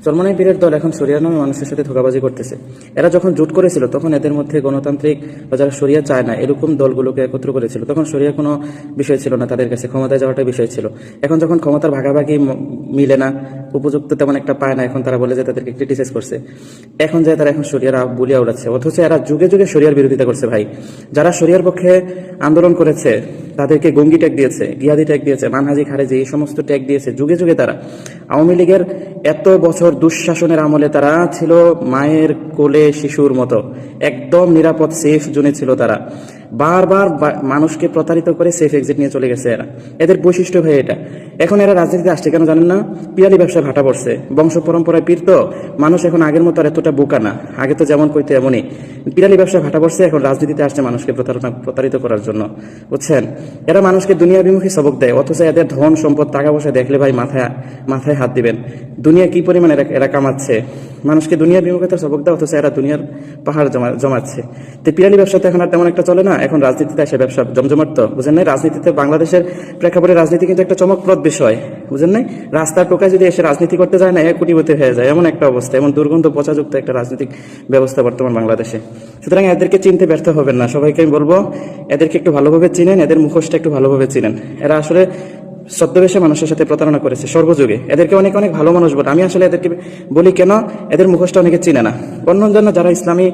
চরমনাই পীরের দল এখন শরিয়া নামে মানুষের সাথে ধোঁকাবাজি করতেছে। এরা যখন জোট করেছিল তখন এদের মধ্যে গণতান্ত্রিক বা যারা শরিয়া চায় না এরকম দলগুলোকে একত্র করেছিল, তখন শরিয়া কোনো বিষয় ছিল না তাদের কাছে, ক্ষমতায় যাওয়াটা বিষয় ছিল। এখন যখন ক্ষমতার ভাগাভাগি মিলে না, উপযুক্ত তেমন একটা পায় না, এখন তারা বলে যে তাদেরকে ক্রিটিসাইজ করছে, এখন যায় তারা এখন শরিয়ারা বলিয়া উড়াচ্ছে। অথচ এরা যুগে যুগে শরিয়ার বিরোধিতা করছে ভাই। যারা শরিয়ার পক্ষে আন্দোলন করেছে তাদেরকে গঙ্গি ট্যাগ দিয়েছে, গিয়াদি ট্যাগ দিয়েছে, মানহাজি খারেজি, এই সমস্ত ট্যাগ দিয়েছে যুগে যুগে তারা। আওয়ামী লীগের এত বছর দুঃশাসনের আমলে তারা ছিল মায়ের কোলে শিশুর মতো, একদম নিরাপদ সেফ জোনে ছিল তারা। বারবার মানুষকে প্রতারিত করে সেফ এক্সিট নিয়ে চলে গেছে এরা। এদের বৈশিষ্ট্য ভাই এটা। এখন এরা রাজনীতিতে আসছে কেন জানেন না? পিয়ালি ব্যবসা ভাটা পড়ছে, বংশ পরম্পরায় পীর তো মানুষ এখন আগের মতো আর এতটা বোকা না, আগে তো যেমন কইতে এমনই। পিয়ালি ব্যবসা ভাটা পড়ছে, এখন রাজনীতিতে আসছে মানুষকে প্রতারিত করার জন্য, বুঝছেন? এরা মানুষকে দুনিয়া বিমুখী সবক দেয়, অথচ এদের ধন সম্পদ টাকা পয়সা দেখলে ভাই মাথায় হাত দিবেন। দুনিয়া কি পরিমাণ এরা কামাচ্ছে, মানুষকে দুনিয়ার বিমুখতার সবক দেয়, অথচ এরা দুনিয়ার পাহাড় জমাচ্ছে। তো পিয়ালি ব্যবসাতে এখন আর তেমন একটা চলে না, এখন রাজনীতিতে এসে ব্যবসা জমজমাট। তো বুঝেন নাই, রাজনীতিতে বাংলাদেশের প্রেক্ষাপটে রাজনীতি কিন্তু একটা চমকপ্রদ বিষয়, বুঝেন নাই? রাস্তার টোকায় যদি এসে রাজনীতি করতে যায় না, কোটিপতি হয়ে যায়, এমন একটা অবস্থা, এমন দুর্গন্ধ পচাযুক্ত একটা রাজনৈতিক ব্যবস্থা বর্তমান বাংলাদেশে। সুতরাং এদেরকে চিনতে ব্যর্থ হবেন না। সবাইকে আমি বলবো, এদেরকে একটু ভালোভাবে চিনেন, এদের মুখোশটা একটু ভালোভাবে চিনেন। এরা আসলে ছদ্মবেশে মানুষের সাথে প্রতারণা করেছে সর্বযুগে। এদেরকে অনেক অনেক ভালো মানুষ বলে, আমি আসলে এদেরকে বলি কেন, এদের মুখোশটা অনেকে চিনে না। অন্যান্য যারা ইসলামী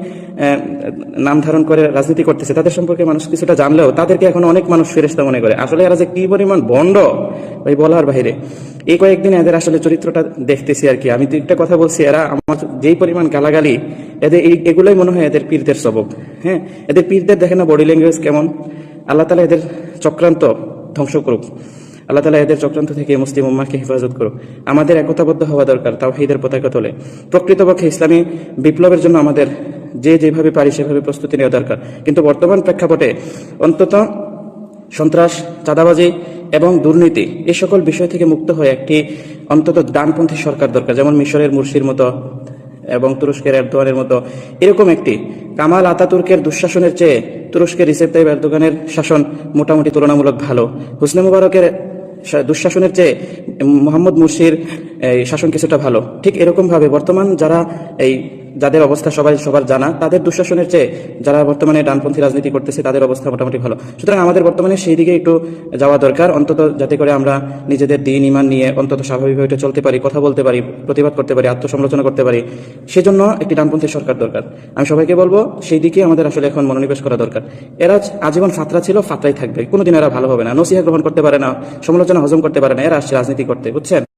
নাম ধারণ করে রাজনীতি করতেছে তাদের সম্পর্কে মানুষ কিছুটা জানলেও তাদেরকে এখন অনেক মানুষ ফেরেশতা মনে করে। আসলে এরা যে কি পরিমাণ ভণ্ড ভাই বলার বাইরে। এই কয়েকদিন এদের আসলে চরিত্রটা দেখতেছি আর কি। আমি তো একটা কথা বলছি, এরা আমার যেই পরিমাণ গালাগালি, এদের এগুলোই মনে হয় এদের পীরদের সবক। হ্যাঁ, এদের পীরদের দেখে না বডি ল্যাঙ্গুয়েজ কেমন। আল্লাহ তাআলা এদের চক্রান্ত ধ্বংস করুক, আল্লাহ তাআলা এদের চক্রান্ত থেকে মুসলিম উম্মাহকে হেফাজত করুক। আমাদের একতাবদ্ধ হওয়া দরকার তাওহীদের পতাকা তলে। প্রকৃতপক্ষে ইসলামী বিপ্লবের জন্য আমাদের যেভাবে পারি সেভাবে প্রস্তুতি নেওয়া দরকার। কিন্তু বর্তমান প্রেক্ষাপটে অন্তত সন্ত্রাস, চাঁদাবাজি এবং দুর্নীতি এই সকল বিষয় থেকে মুক্ত হয়ে একটি অন্তত ডানপন্থী সরকার দরকার, যেমন মিশরের মুরসির মতো এবং তুরস্কের এরদোয়ানের মতো। এরকম একটি কামাল আতাতুর্কের দুঃশাসনের চেয়ে তুরস্কের রিসেপ তাইয়িপ এরদোগানের শাসন মোটামুটি তুলনামূলক ভালো। হোসনি মুবারকের দুঃশাসনের চেয়ে মোহাম্মদ মুরসির শাসন কিছুটা ভালো। ঠিক এরকম ভাবে বর্তমান যারা যাদের অবস্থা সবার জানা, তাদের দুঃশাসনের চেয়ে যারা বর্তমানে ডানপন্থী রাজনীতি করতেছে তাদের অবস্থা মোটামুটি ভালো। সুতরাং আমাদের বর্তমানে সেই দিকে একটু যাওয়া দরকার, অন্তত যাতে করে আমরা নিজেদের দিন ইমান নিয়ে অন্তত স্বাভাবিকভাবে চলতে পারি, কথা বলতে পারি, প্রতিবাদ করতে পারি, আত্মসমালোচনা করতে পারি। সেজন্য একটি ডানপন্থী সরকার দরকার। আমি সবাইকে বলবো সেই দিকে আমাদের আসলে এখন মনোনিবেশ করা দরকার। এরা আজীবন ফাতরা ছিল, ফাতরাই থাকবে, কোনোদিন এরা ভালো হবে না, নসিহা গ্রহণ করতে পারে না, সমালোচনা হজম করতে পারে না, এরা আসছে রাজনীতি করতে, বুঝছেন?